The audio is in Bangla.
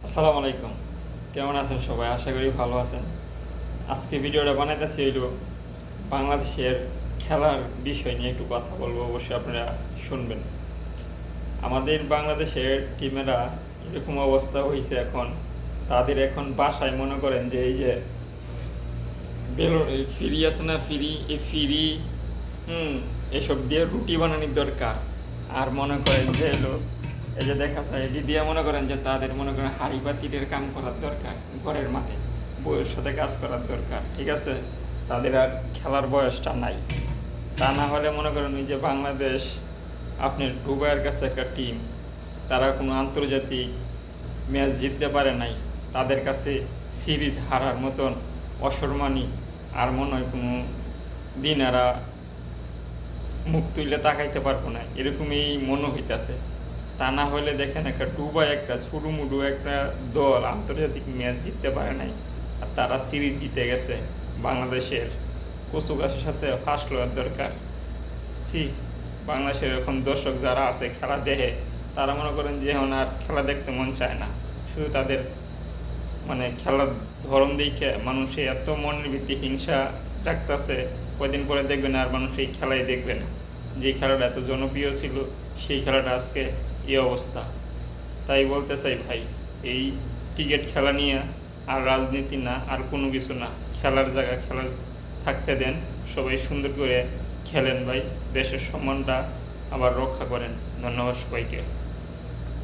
আসসালামু আলাইকুম। কেমন আছেন সবাই? আশা করি ভালো আছেন। আজকে ভিডিওটা বানাইতেছি হইল বাংলাদেশের খেলার বিষয় নিয়ে একটু কথা বলবো, অবশ্যই আপনারা শুনবেন। আমাদের বাংলাদেশের টিমেরা এরকম অবস্থা হয়েছে এখন, তাদের এখন বাসায় মনে করেন যে এই যে বেলুন ফ্রি আছে না, ফ্রি এসব দিয়ে রুটি বানানোর দরকার। আর মনে করেন যে এলো এই যে দেখা যায় এটি দিয়ে মনে করেন যে তাদের মনে করেন হাড়ি পাতিলের কাম করার দরকার, ঘরের মাঠে বউয়ের সাথে কাজ করার দরকার, ঠিক আছে? তাদের আর খেলার বয়সটা নাই। তা না হলে মনে করেন ওই যে বাংলাদেশ আপনার দুবাইয়ের কাছে একটা টিম, তারা কোনো আন্তর্জাতিক ম্যাচ জিততে পারে নাই, তাদের কাছে সিরিজ হারার মতন অসম্মানী আর মনে হয় কোনো দিন এরা মুখ তুলে তাকাইতে পারবো না, এরকমই মনে হইতেছে। তা না হলে দেখেন একটা দুবাই একটা ছুড়ুমুড়ু একটা দল আন্তর্জাতিক ম্যাচ জিততে পারে নাই, আর তারা সিরিজ জিতে গেছে। বাংলাদেশের কচু গাছের সাথে ফাঁস লওয়ার দরকার। সি বাংলাদেশের এখন দর্শক যারা আছে খেলা দেখে, তারা মনে করেন যে এখন আর খেলা দেখতে মন চায় না। শুধু তাদের মানে খেলার ধরন দেখে মানুষে এত মনের ভিত্তি হিংসা জাগতেছে, কয়দিন পরে দেখবেন আর মানুষ এই খেলাই দেখবে না। যে খেলাটা এত জনপ্রিয় ছিল সেই খেলাটা আজকে এই অবস্থা। তাই বলতে চাই ভাই, এই ক্রিকেট খেলা নিয়ে আর রাজনীতি না, আর কোনো কিছু না, খেলার জায়গা খেলা থাকতে দেন, সবাই সুন্দর করে খেলেন ভাই, দেশের সম্মানটা আবার রক্ষা করেন। ধন্যবাদ সবাইকে।